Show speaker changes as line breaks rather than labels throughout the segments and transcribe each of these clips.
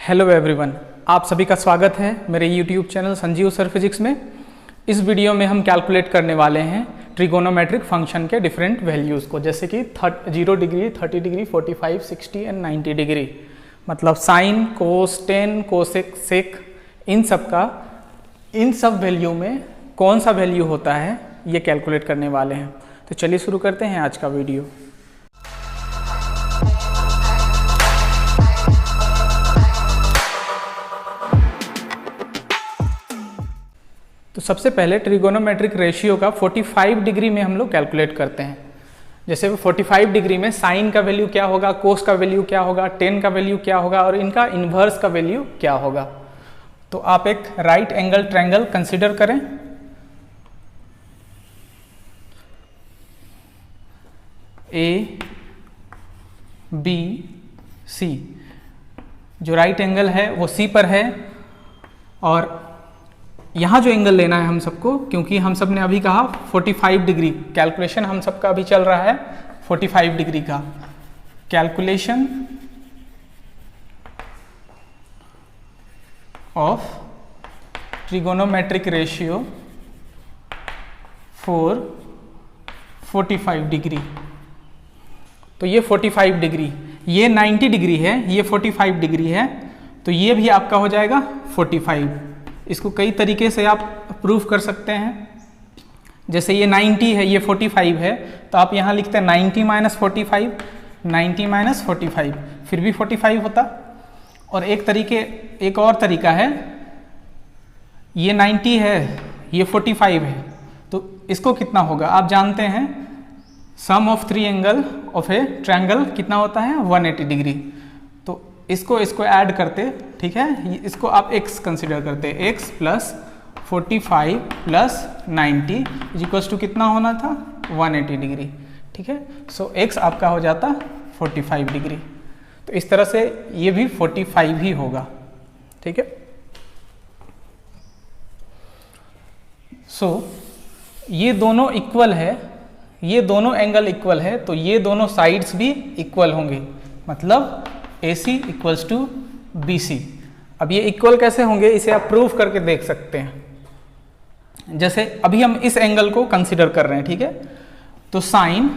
Hello everyone, आप सभी का स्वागत है मेरे YouTube channel Sanjeev sir physics में। इस वीडियो में हम कैलकुलेट करने वाले हैं ट्रिगोनोमेट्रिक फंक्शन के डिफरेंट वैल्यूज़ को, जैसे कि 0 डिग्री, 30 डिग्री, 45, 60 एंड 90 डिग्री। मतलब साइन, कोस, टेन, कोसेक, सेक, इन सब वैल्यू में कौन सा वैल्यू होता है ये कैलकुलेट करने वाले हैं। तो चलिए शुरू करते हैं आज का वीडियो। तो सबसे पहले ट्रिगोनोमेट्रिक रेशियो का 45 डिग्री में हम लोग कैलकुलेट करते हैं। जैसे 45 डिग्री में साइन का वैल्यू क्या होगा, कोस का वैल्यू क्या होगा, टेन का वैल्यू क्या होगा और इनका इन्वर्स का वैल्यू क्या होगा। तो आप एक राइट एंगल ट्रायंगल कंसिडर करें। ए बी सी, जो राइट एंगल है वो सी पर है और यहाँ जो एंगल लेना है हम सबको, क्योंकि हम सब ने अभी कहा 45 डिग्री, कैलकुलेशन हम सबका अभी चल रहा है 45 डिग्री का। Calculation of trigonometric ratio for 45 degree. तो ये 45 डिग्री, ये 90 डिग्री है, ये 45 डिग्री है, तो ये भी आपका हो जाएगा 45। इसको कई तरीके से आप प्रूफ कर सकते हैं। जैसे ये 90 है, ये 45 है, तो आप यहाँ लिखते हैं 90 माइनस 45, 90 माइनस 45, फिर भी 45 होता। और एक और तरीका है, ये 90 है, ये 45 है, तो इसको कितना होगा आप जानते हैं। Sum of three angle of a triangle कितना होता है, 180 डिग्री। तो इसको ऐड करते, ठीक है, इसको आप x कंसिडर करते हैं। x plus 45 plus 90 is equals to कितना होना था, 180 डिग्री। ठीक है, सो x आपका हो जाता 45 डिग्री। तो इस तरह से ये भी 45 ही होगा। ठीक है, सो ये दोनों इक्वल है, ये दोनों एंगल इक्वल है, तो ये दोनों साइड्स भी इक्वल होंगे। मतलब AC इक्वल्स टू BC। अब ये इक्वल कैसे होंगे, इसे आप प्रूफ करके देख सकते हैं। जैसे अभी हम इस एंगल को कंसिडर कर रहे हैं, ठीक है, तो साइन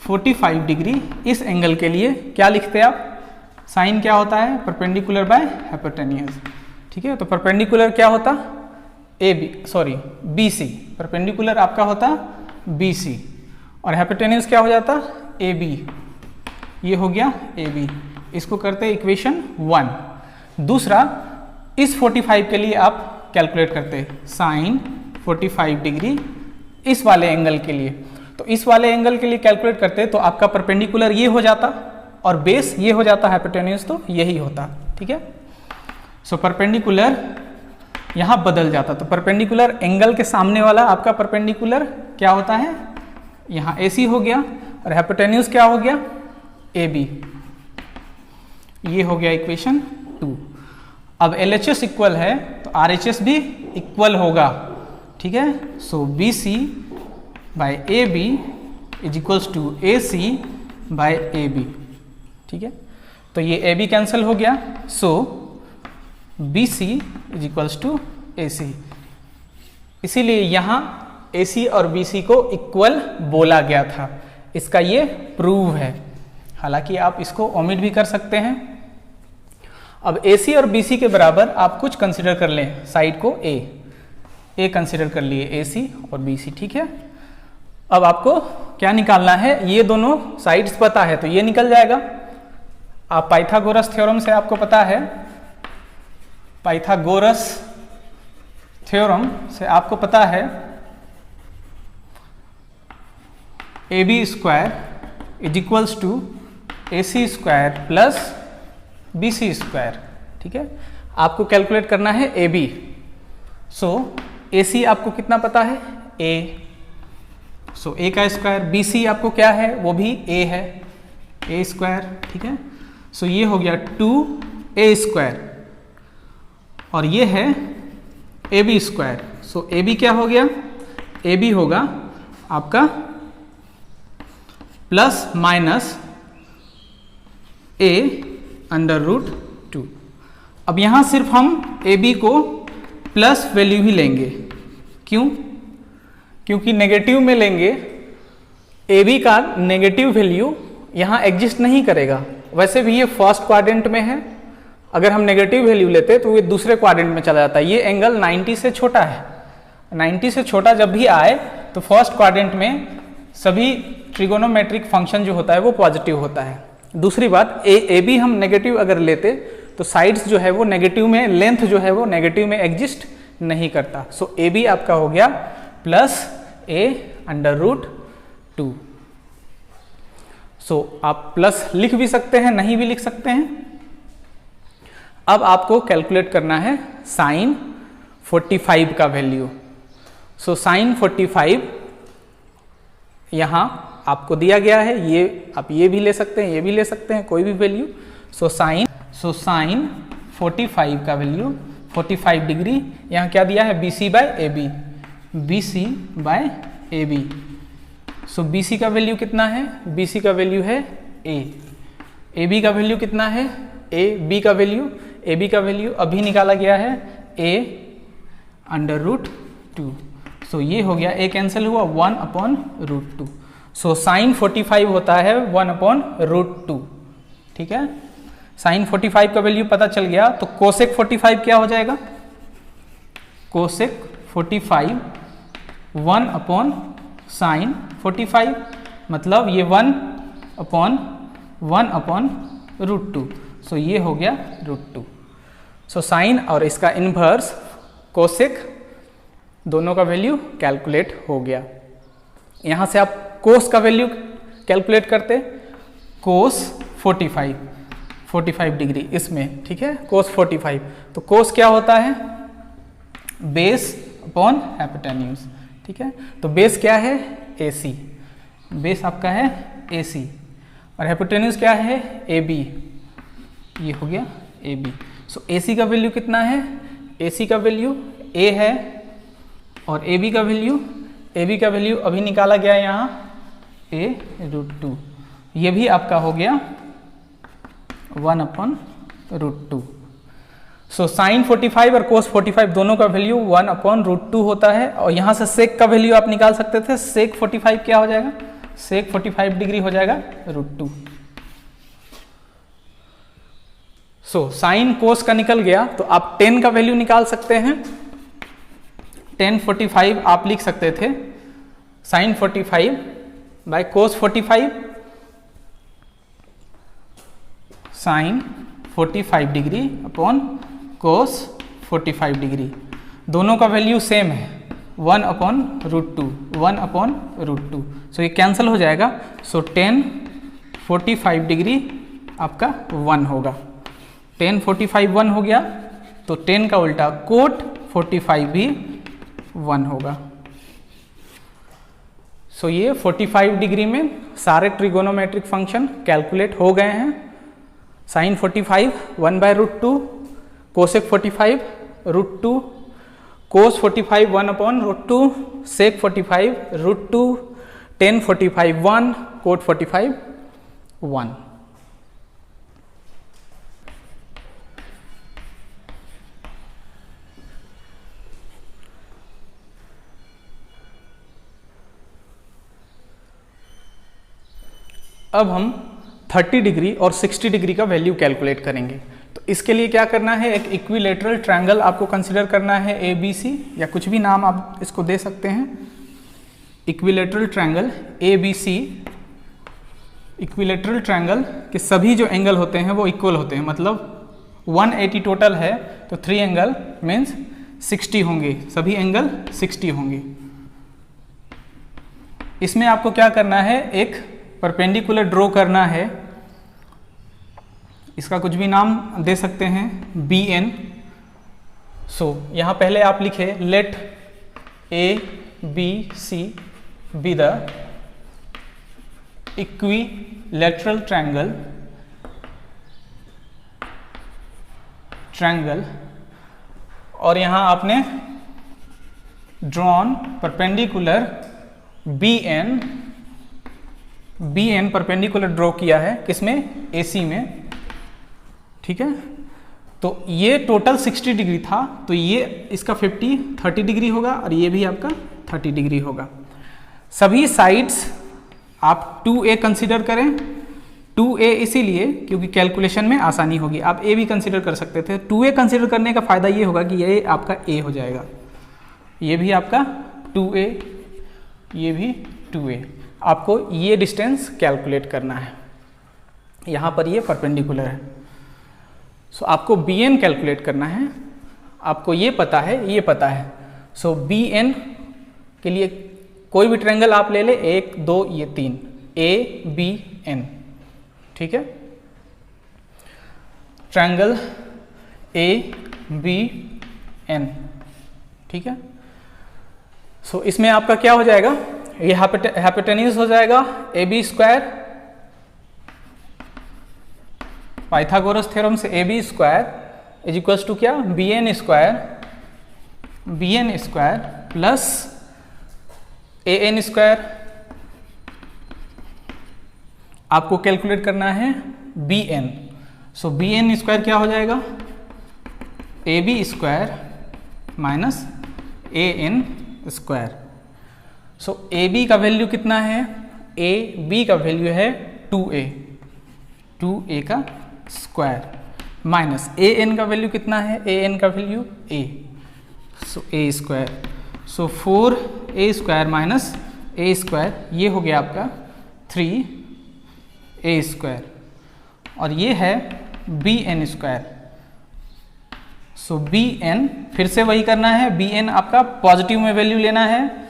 45 डिग्री इस एंगल के लिए क्या लिखते हैं आप, साइन क्या होता है, परपेंडिकुलर बाय हाइपोटेन्यूज। ठीक है, तो परपेंडिकुलर क्या होता, BC, परपेंडिकुलर आपका होता BC और हाइपोटेन्यूज क्या हो जाता, AB। ये हो गया AB, इसको करते हैं इक्वेशन 1। दूसरा, इस 45 के लिए आप कैलकुलेट करते हैं साइन 45 डिग्री इस वाले एंगल के लिए। तो इस वाले एंगल के लिए कैलकुलेट करते तो आपका परपेंडिकुलर ये हो जाता और बेस ये हो जाता, हाइपोटेन्यूज तो यही होता। ठीक है, सो परपेंडिकुलर यहाँ बदल जाता। तो परपेंडिकुलर एंगल के सामने वाला आपका परपेंडिकुलर क्या होता है, यहाँ AC हो गया और हाइपोटेन्यूज क्या हो गया, AB। ये हो गया इक्वेशन 2। अब LHS इक्वल है तो RHS भी इक्वल होगा। ठीक है, so BC by AB is equals to AC by AB। ठीक है, तो ये AB कैंसिल हो गया, so BC is equals to AC। इसीलिए यहाँ AC और BC को इक्वल बोला गया था। इसका ये प्रूव है। हालांकि आप इसको ओमिट भी कर सकते हैं। अब AC और BC के बराबर आप कुछ कंसिडर कर लें, साइड को A कंसिडर कर लिए, AC और BC। ठीक है, अब आपको क्या निकालना है, ये दोनों साइड्स पता है तो ये निकल जाएगा। आप पाइथागोरस थ्योरम से आपको पता है, पाइथागोरस थ्योरम से आपको पता है AB square is equals to AC square plus BC square. ठीक है, आपको कैलकुलेट करना है AB। सो AC आपको कितना पता है, A, सो A का स्क्वायर, BC आपको क्या है, वो भी A है, A स्क्वायर। ठीक है, सो ये हो गया 2A स्क्वायर और ये है AB स्क्वायर। सो AB क्या हो गया, AB होगा आपका plus minus A under root 2। अब यहाँ सिर्फ हम ए बी को प्लस वैल्यू ही लेंगे। क्यों? क्योंकि नेगेटिव में लेंगे, ए बी का नेगेटिव वैल्यू यहाँ एग्जिस्ट नहीं करेगा। वैसे भी ये फर्स्ट क्वाड्रेंट में है, अगर हम नेगेटिव वैल्यू लेते तो ये दूसरे क्वाड्रेंट में चला जाता है। ये एंगल 90 से छोटा है, 90 से छोटा जब भी आए तो फर्स्ट क्वाड्रेंट में सभी ट्रिगोनोमेट्रिक फंक्शन जो होता है वो पॉजिटिव होता है। दूसरी बात, ए बी हम नेगेटिव अगर लेते तो साइड्स जो है वो नेगेटिव में, लेंथ जो है वो नेगेटिव में एग्जिस्ट नहीं करता। सो ए बी आपका हो गया प्लस ए अंडर रूट 2। सो आप प्लस लिख भी सकते हैं, नहीं भी लिख सकते हैं। अब आपको कैलकुलेट करना है साइन 45 का वैल्यू। सो साइन 45 यहाँ आपको दिया गया है, ये आप ये भी ले सकते हैं, ये भी ले सकते हैं, कोई भी वैल्यू। सो साइन 45 का वैल्यू 45 डिग्री, यहाँ क्या दिया है, BC by AB, BC by AB। So BC का वैल्यू कितना है, BC का वैल्यू है A, AB का वैल्यू कितना है, AB का वैल्यू अभी निकाला गया है A अंडर रूट 2। सो ये हो गया, A कैंसिल हुआ, 1 अपॉन रूट 2। सो साइन 45 होता है 1 अपॉन रूट 2। ठीक है, साइन 45 का वैल्यू पता चल गया। तो कोसेक 45 क्या हो जाएगा, कोसेक 45 1 अपॉन साइन 45, मतलब ये 1 अपॉन रूट 2। सो ये हो गया रूट 2। सो साइन और इसका इन्वर्स कोसेक दोनों का वैल्यू कैलकुलेट हो गया। यहाँ से आप कोस का वैल्यू कैलकुलेट करते, कोस 45 डिग्री इसमें, ठीक है, कोस 45। तो कोस क्या होता है, बेस अपॉन हाइपोटेन्यूज। ठीक है, तो बेस क्या है, AC, बेस आपका है AC, और हाइपोटेन्यूज क्या है, AB, ये हो गया AB। सो AC का वैल्यू कितना है, AC का वैल्यू A है, और AB का वैल्यू अभी निकाला गया यहाँ A रूट 2। ये भी आपका हो गया 1 अपॉन रूट 2। सो साइन 45 और कोस 45 दोनों का वैल्यू 1 अपॉन रूट 2 होता है। और यहाँ से सेक का वैल्यू आप निकाल सकते थे, सेक 45 क्या हो जाएगा, सेक 45 डिग्री हो जाएगा रूट 2। सो साइन कोस का निकल गया, तो आप 10 का वैल्यू निकाल सकते हैं। 10 45 आप लिख सकते थे sine 45 by cos 45, sine 45 degree upon cos 45 degree. दोनों का वैल्यू सेम है, 1 upon root 2, 1 upon root 2। So ये कैंसिल हो जाएगा। सो 10 45 डिग्री आपका 1 होगा, 10 45 1 हो गया, तो 10 का उल्टा कोट 45 भी 1 होगा। सो ये 45 डिग्री में सारे ट्रिगोनोमेट्रिक फंक्शन कैलकुलेट हो गए हैं। Sine 45 1 by root 2, cosec 45 root 2, cos 45 1 upon root 2, sec 45 root 2, 10 45 1, cot 45 1। अब हम 30 डिग्री और 60 डिग्री का वैल्यू कैलकुलेट करेंगे। तो इसके लिए क्या करना है, एक इक्विलेटरल ट्रायंगल आपको कंसिडर करना है, ABC, या कुछ भी नाम आप इसको दे सकते हैं। Equilateral triangle ABC, equilateral triangle के सभी जो एंगल होते हैं वो इक्वल होते हैं, मतलब 180 टोटल है तो 3 एंगल मीन्स 60 होंगे, सभी एंगल 60 होंगे। इसमें आपको क्या करना है, एक परपेंडिकुलर ड्रॉ करना है, इसका कुछ भी नाम दे सकते हैं, BN। सो यहाँ पहले आप लिखे let ABC be the equilateral triangle, और यहाँ आपने drawn perpendicular BN perpendicular draw किया है, किसमें, AC में। ठीक है, तो ये टोटल 60 डिग्री था, तो ये इसका 30 डिग्री होगा और ये भी आपका 30 डिग्री होगा। सभी साइड्स आप 2a कंसीडर करें। 2a इसीलिए क्योंकि कैलकुलेशन में आसानी होगी, आप a भी कंसीडर कर सकते थे। 2a कंसीडर करने का फ़ायदा ये होगा कि ये आपका a हो जाएगा, ये भी आपका 2a, ये भी 2a। आपको ये डिस्टेंस कैलकुलेट करना है, यहाँ पर ये परपेंडिकुलर है। सो आपको bn कैलकुलेट करना है, आपको ये पता है, ये पता है। सो bn के लिए कोई भी ट्रायंगल आप ले ले, 1 2 ये 3, ABN, ठीक है। ट्रायंगल ABN, ठीक है। सो इसमें आपका क्या हो जाएगा, ये हाइपोटेन्यूज हो जाएगा AB², पाइथागोरस थ्योरम से AB² इज इक्वल्स टू क्या, BN² प्लस AN²। आपको कैलकुलेट करना है BN। सो BN² क्या हो जाएगा, AB² माइनस AN²। सो AB का वैल्यू कितना है, AB का वैल्यू है 2A का स्क्वायर, माइनस AN का वैल्यू कितना है, AN का value A, so A²। So 4A² minus A², ये हो गया आपका 3A², और ये है BN²। सो BN फिर से वही करना है, BN आपका पॉजिटिव में वैल्यू लेना है,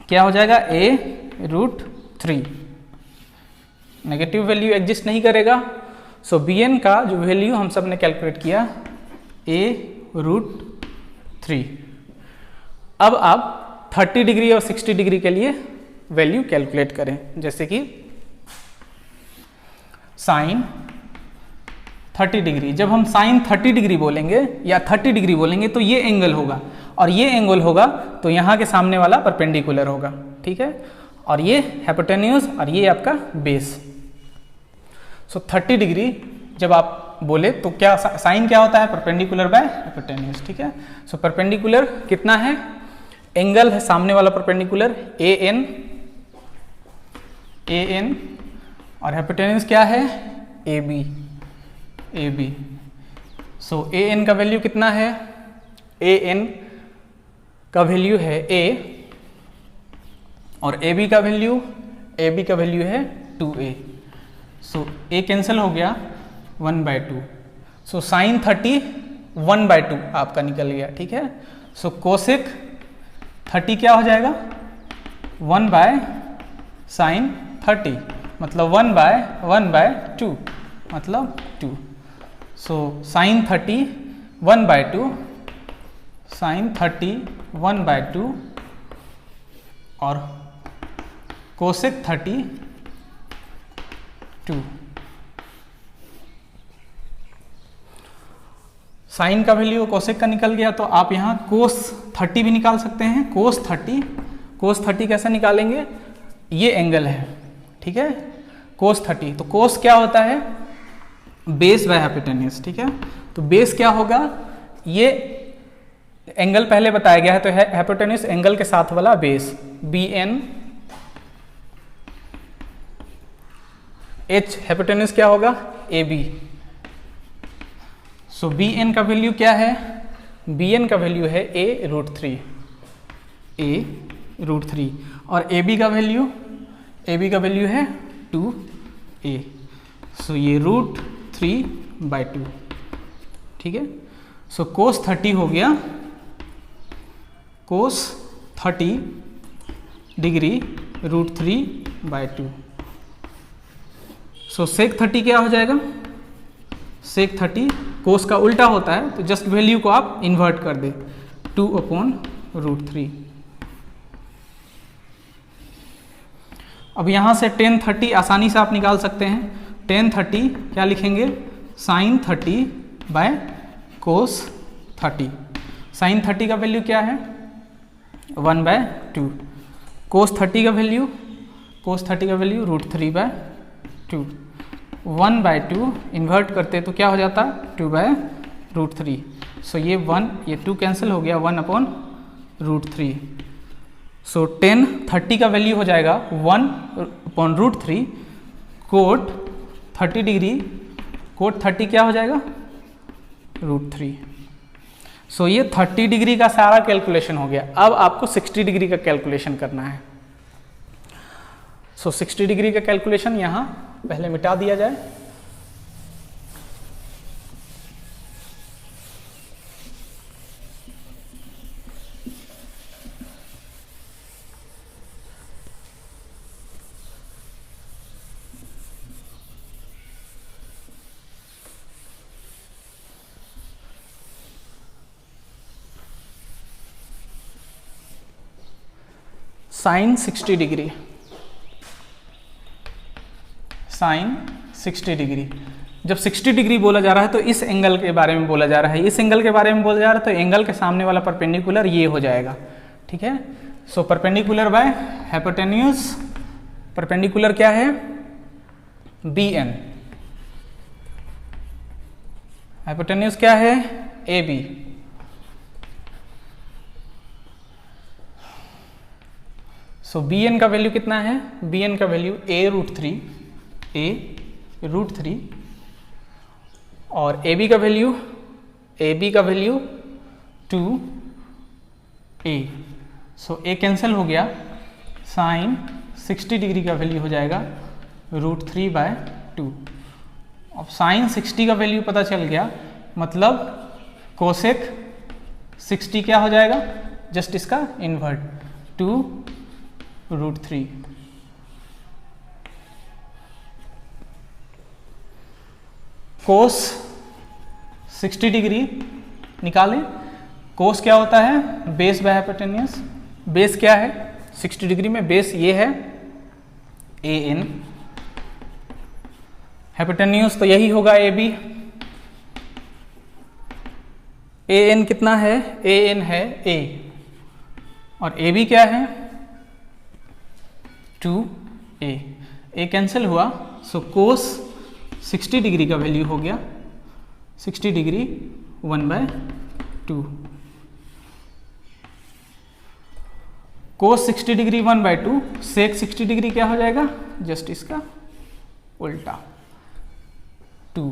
क्या हो जाएगा A√3, नेगेटिव वैल्यू एग्जिस्ट नहीं करेगा। सो BN का जो वैल्यू हम सब ने कैलकुलेट किया A√3। अब आप 30 डिग्री और 60 डिग्री के लिए वैल्यू कैलकुलेट करें, जैसे कि साइन 30 डिग्री। जब हम साइन 30 डिग्री बोलेंगे या 30 डिग्री बोलेंगे तो ये एंगल होगा, और ये एंगल होगा तो यहाँ के सामने वाला परपेंडिकुलर होगा, ठीक है। और ये हाइपोटेन्यूज और ये आपका बेस। सो 30 डिग्री जब आप बोले तो क्या साइन क्या होता है, परपेंडिकुलर बाय हाइपोटेन्यूज, ठीक है। सो परपेंडिकुलर कितना है, एंगल है सामने वाला परपेंडिकुलर AN, और हाइपोटेन्यूज क्या है AB। सो AN का वैल्यू कितना है, AN का वैल्यू है A, और AB का वैल्यू है 2A। सो A कैंसिल हो गया 1/2। सो साइन 30 1/2 आपका निकल गया, ठीक है। सो कोसेक 30 क्या हो जाएगा, 1/sin 30, मतलब 1/2 मतलब 2। सो साइन 30 1/2, साइन 30 1/2 और कोसेक 30 2। साइन का वैल्यू कोसेक का निकल गया, तो आप यहाँ कोस 30 भी निकाल सकते हैं। कोस 30 कैसे निकालेंगे, ये एंगल है, ठीक है। कोस 30, तो कोस क्या होता है, बेस बाय हाइपोटेन्यूज, ठीक है। तो बेस क्या होगा, ये एंगल पहले बताया गया है, तो हाइपोटेन्यूज एंगल के साथ वाला बेस BN। H हाइपोटेन्यूज क्या होगा, AB। सो BN का वैल्यू क्या है, BN का वैल्यू है A√3, और AB का वैल्यू है 2A। सो ये √3/2, ठीक है। सो कोस 30 हो गया, कोस 30 डिग्री √3/2। सो सेक 30 क्या हो जाएगा, सेक 30 कोस का उल्टा होता है, तो जस्ट वैल्यू को आप इन्वर्ट कर दे, 2/√3। अब यहाँ से tan 30 आसानी से आप निकाल सकते हैं। tan 30 क्या लिखेंगे, sin 30/cos 30। sin 30 का वैल्यू क्या है, 1/2। cos 30 का वैल्यू √3/2। 1/2 इन्वर्ट करते तो क्या हो जाता 2/√3। सो ये 1 ये 2 कैंसिल हो गया 1/√3। सो 30 का वैल्यू हो जाएगा 1/√3 कोट 30 डिग्री, कोट 30 क्या हो जाएगा √3। सो ये 30 डिग्री का सारा कैलकुलेशन हो गया। अब आपको 60 डिग्री का कैलकुलेशन करना है। सो 60 डिग्री का कैलकुलेशन यहाँ पहले मिटा दिया जाए। Sine 60 degree, sine 60 degree. जब 60 डिग्री बोला जा रहा है तो इस एंगल के बारे में बोला जा रहा है, इस एंगल के बारे में बोला जा रहा है, तो एंगल के सामने वाला परपेंडिकुलर ये हो जाएगा, ठीक है। So perpendicular by hypotenuse, perpendicular क्या है BN, हाइपोटेन्यूज क्या है AB। सो BN का वैल्यू कितना है, BN का वैल्यू a√3 और AB का value 2a। So a cancel हो गया, साइन 60 डिग्री का वैल्यू हो जाएगा √3/2। अब साइन 60 का वैल्यू पता चल गया, मतलब कोसेक 60 क्या हो जाएगा, जस्ट इसका इन्वर्ट 2√3। कोस 60 डिग्री निकालें। कोस क्या होता है बेस बाय हाइपोटेन्यूज। बेस क्या है 60 डिग्री में, बेस ये है AN, हाइपोटेन्यूज तो यही होगा AB। AN कितना है, AN है A और AB क्या है 2a। A कैंसिल हुआ, सो कोस 60 डिग्री का वैल्यू हो गया 60 डिग्री 1/2। कोस 60 डिग्री 1/2, सेक 60 डिग्री क्या हो जाएगा, जस्ट इसका उल्टा 2।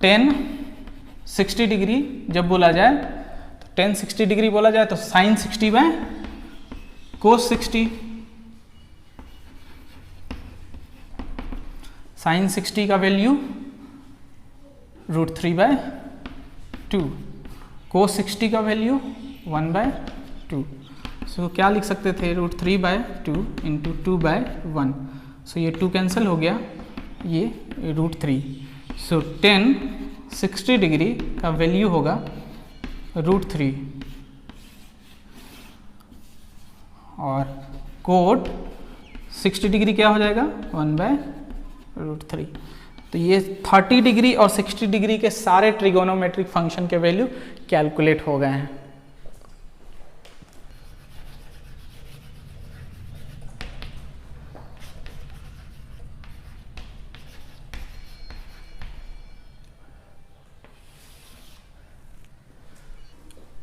टेन 60 डिग्री जब बोला जाए तो टेन 60 डिग्री बोला जाए तो साइन 60/कोस 60, साइन 60 का वैल्यू √3/2, कोस 60 का वैल्यू 1/2। सो क्या लिख सकते थे √3/2 इंटू 2/1। सो ये 2 कैंसिल हो गया, ये √3। सो टेन 60 डिग्री का वैल्यू होगा √3 और कोट 60 डिग्री क्या हो जाएगा 1/√3। तो ये 30 डिग्री और 60 डिग्री के सारे ट्रिगोनोमेट्रिक फंक्शन के वैल्यू कैलकुलेट हो गए हैं।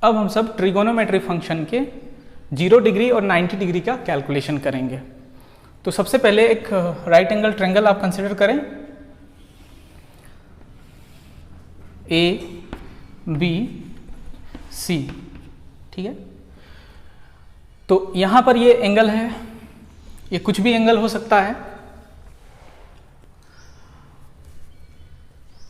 अब हम सब ट्रिगोनोमेट्रिक फंक्शन के 0 डिग्री और 90 डिग्री का कैलकुलेशन करेंगे। तो सबसे पहले एक राइट एंगल ट्रायंगल आप कंसिडर करें, ABC, ठीक है। तो यहां पर ये एंगल है, ये कुछ भी एंगल हो सकता है।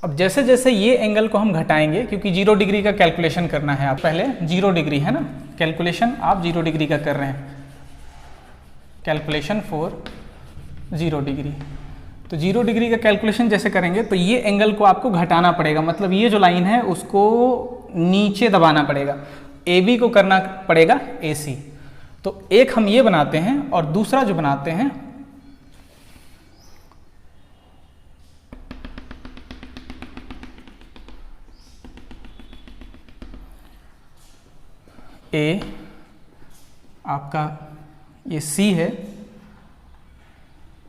अब जैसे जैसे ये एंगल को हम घटाएंगे, क्योंकि 0 डिग्री का कैलकुलेशन करना है, आप पहले 0 डिग्री है ना, कैलकुलेशन आप 0 डिग्री का कर रहे हैं, कैलकुलेशन फॉर 0 डिग्री। तो 0 डिग्री का कैलकुलेशन जैसे करेंगे तो ये एंगल को आपको घटाना पड़ेगा, मतलब ये जो लाइन है उसको नीचे दबाना पड़ेगा, AB को करना पड़ेगा AC। तो एक हम ये बनाते हैं और दूसरा जो बनाते हैं A आपका ये C है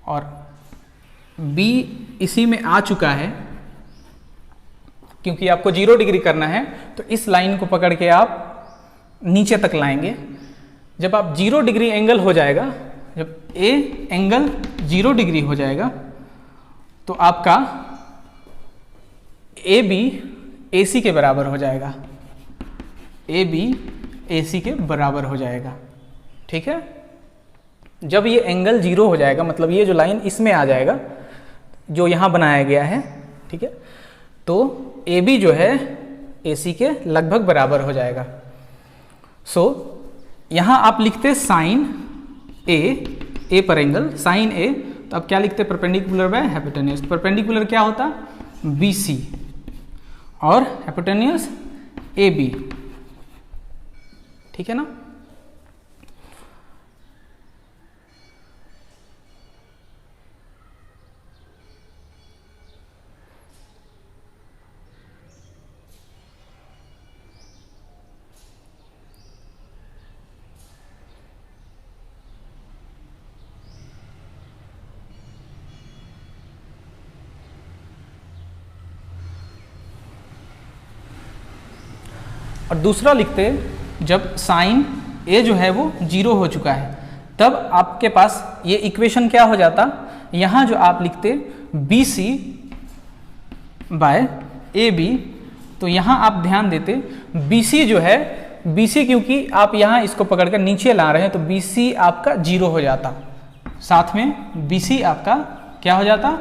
और B इसी में आ चुका है, क्योंकि आपको 0 डिग्री करना है तो इस लाइन को पकड़ के आप नीचे तक लाएंगे। जब आप 0 डिग्री एंगल हो जाएगा, जब ए एंगल 0 डिग्री हो जाएगा तो आपका ए बी ए सी के बराबर हो जाएगा, ए बी ए सी के बराबर हो जाएगा। ठीक है, जब ये एंगल 0 हो जाएगा मतलब ये जो लाइन इसमें आ जाएगा जो यहाँ बनाया गया है, ठीक है, तो ए बी जो है ए सी के लगभग बराबर हो जाएगा। सो यहाँ आप लिखते साइन ए पर एंगल साइन ए, तो अब क्या लिखते परपेंडिकुलर बाय हाइपोटेन्यूज। परपेंडिकुलर क्या होता बी सी और हाइपोटेन्यूज ए बी, ठीक है ना। और दूसरा लिखते जब साइन ए जो है वो 0 हो चुका है, तब आपके पास ये इक्वेशन क्या हो जाता, यहाँ जो आप लिखते B C by A B, तो यहाँ आप ध्यान देते बी सी जो है, बी सी क्योंकि आप यहाँ इसको पकड़कर नीचे ला रहे हैं तो बी सी आपका 0 हो जाता, साथ में बी सी आपका क्या हो जाता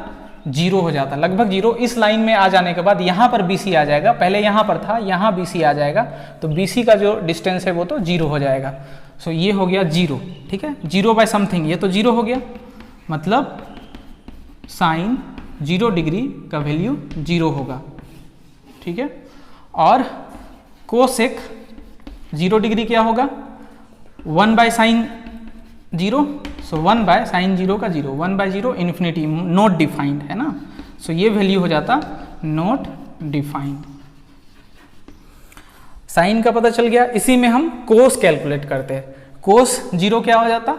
0 हो जाता, लगभग 0। इस लाइन में आ जाने के बाद यहाँ पर BC आ जाएगा, पहले यहाँ पर था, यहाँ BC आ जाएगा तो BC का जो डिस्टेंस है वो तो 0 हो जाएगा। सो ये हो गया 0, ठीक है, 0 बाय समथिंग, ये तो 0 हो गया, मतलब साइन 0 डिग्री का वैल्यू 0 होगा, ठीक है। और कोसेक 0 डिग्री क्या होगा 1 by sine 0, so 1 by sine 0 का 0, 1 बाय 0 इन्फिनिटी, नॉट डिफाइंड है ना, सो ये वैल्यू हो जाता नॉट डिफाइंड। साइन का पता चल गया, इसी में हम कोस कैलकुलेट करते हैं। कोस 0 क्या हो जाता,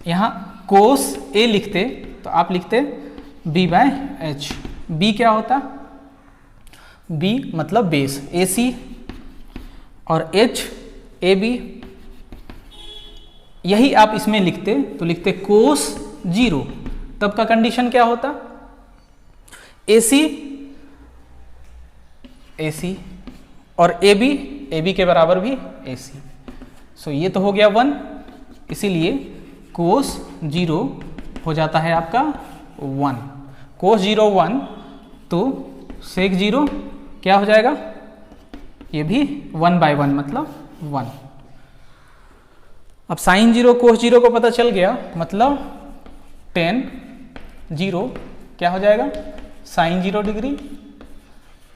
यहाँ कोस ए लिखते तो आप लिखते b बाय एच, b क्या होता b मतलब बेस AC और h ए बी, यही आप इसमें लिखते तो लिखते कोस 0, तब का कंडीशन क्या होता AC और AB के बराबर भी AC, सो ये तो हो गया 1, इसीलिए कोस 0 हो जाता है आपका 1, कोस 0 1, तो सेक 0 क्या हो जाएगा, ये भी 1 बाय 1 मतलब 1। अब साइन 0 कोस 0 को पता चल गया, मतलब टेन 0 क्या हो जाएगा sine 0 degree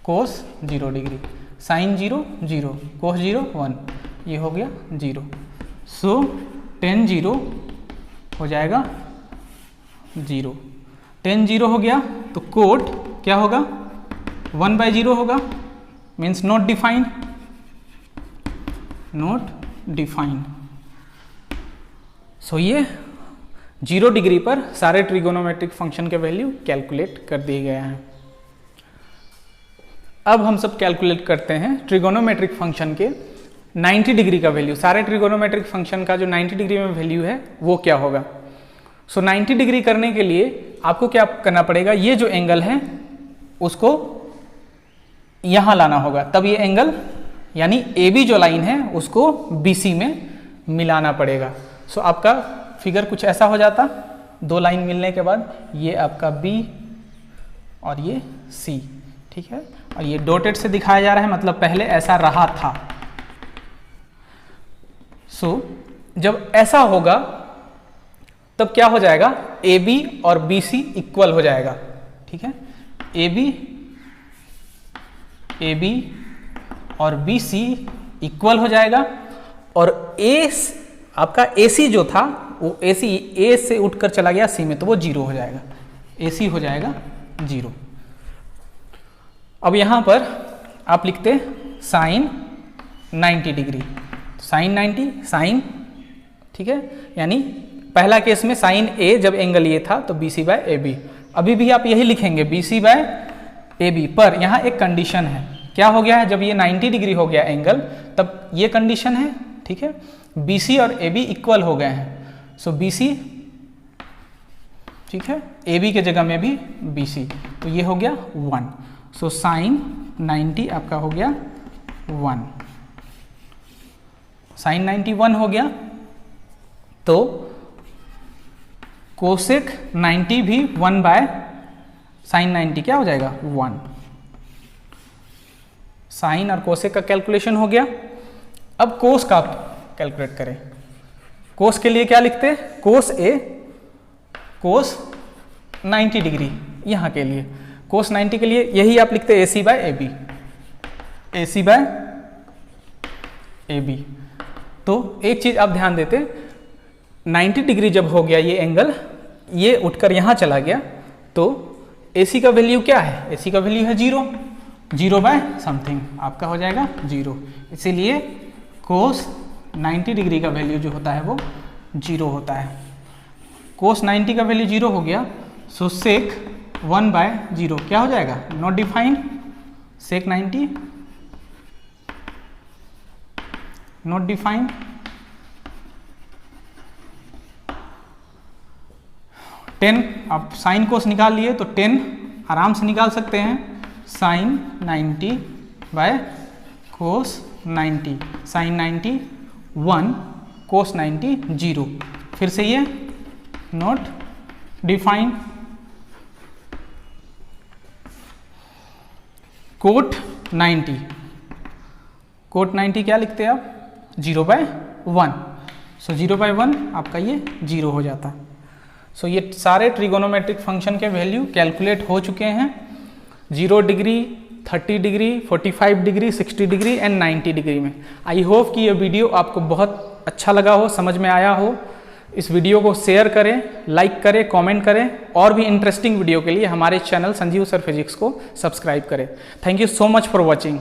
cos 0 degree, sine 0 0 cos 0 1, ये हो गया 0। सो टेन 0 हो जाएगा 0, टेन 0 हो गया तो कोट क्या होगा 1 बाय 0 होगा, means not defined, not defined. So ये 0 डिग्री पर सारे ट्रिगोनोमेट्रिक फंक्शन के वैल्यू कैलकुलेट कर दिए गए हैं। अब हम सब कैलकुलेट करते हैं ट्रिगोनोमेट्रिक फंक्शन के 90 डिग्री का वैल्यू। सारे ट्रिगोनोमेट्रिक फंक्शन का जो 90 डिग्री में वैल्यू है वो क्या होगा। सो 90 डिग्री करने के लिए आपको क्या करना पड़ेगा, ये जो एंगल है उसको यहाँ लाना होगा, तब ये एंगल यानी AB जो लाइन है उसको BC में मिलाना पड़ेगा। सो आपका फिगर कुछ ऐसा हो जाता, दो लाइन मिलने के बाद ये आपका B और ये C, ठीक है, और ये डॉटेड से दिखाया जा रहा है, मतलब पहले ऐसा रहा था। सो जब ऐसा होगा तब क्या हो जाएगा, AB और BC इक्वल हो जाएगा, ठीक है, AB और BC इक्वल हो जाएगा, और आपका AC जो था वो AC A से उठकर चला गया C में, तो वो 0 हो जाएगा, AC हो जाएगा 0। अब यहाँ पर आप लिखते साइन 90 डिग्री, साइन 90 साइन, ठीक है, यानी पहला केस में साइन A जब एंगल ये था तो BC बाय AB, अभी भी आप यही लिखेंगे BC बाय AB, पर यहाँ एक कंडीशन है। क्या हो गया है, जब ये 90 डिग्री हो गया एंगल, तब ये कंडीशन है, ठीक है, BC और AB इक्वल हो गए हैं। सो BC, ठीक है, AB के जगह में भी BC, तो ये हो गया 1। सो साइन 90 आपका हो गया 1, साइन 90 1 हो गया। तो कोसेक 90 भी 1 बाय साइन 90 क्या हो जाएगा 1। साइन और कोसेक का कैलकुलेशन हो गया। अब कोस का कैलकुलेट करें। कोस के लिए क्या लिखते हैं, कोस ए, कोस 90 डिग्री, यहाँ के लिए कोस 90 के लिए यही आप लिखते हैं AC by AB, AC by AB। तो एक चीज आप ध्यान देते, 90 डिग्री जब हो गया ये एंगल, ये उठकर यहाँ चला गया, तो AC का वैल्यू क्या है, AC का वैल्यू है 0, 0 बाय समथिंग आपका हो जाएगा 0। इसीलिए कोस 90 डिग्री का वैल्यू जो होता है वो 0 होता है। कोस 90 का वैल्यू 0 हो गया, सो सेक 1 बाय 0 क्या हो जाएगा, not defined, sec 90 not defined. Tan, आप साइन कोस निकाल लिए तो 10 आराम से निकाल सकते हैं, sine 90 by cos 90, sine 90 1, cos 90 0, फिर से ये नॉट डिफाइंड। कोट 90, कोट 90 क्या लिखते हैं आप, 0 बाय 1, सो 0 बाय 1 आपका ये 0 हो जाता। सो ये सारे ट्रिगोनोमेट्रिक फंक्शन के वैल्यू कैलकुलेट हो चुके हैं, 0 degree, 30 degree, 45 degree, 60 degree and 90 degree में। आई होप कि ये वीडियो आपको बहुत अच्छा लगा हो, समझ में आया हो। इस वीडियो को शेयर करें, लाइक करें, कमेंट करें, और भी इंटरेस्टिंग वीडियो के लिए हमारे चैनल संजीव सर फिजिक्स को सब्सक्राइब करें। Thank you so much for watching.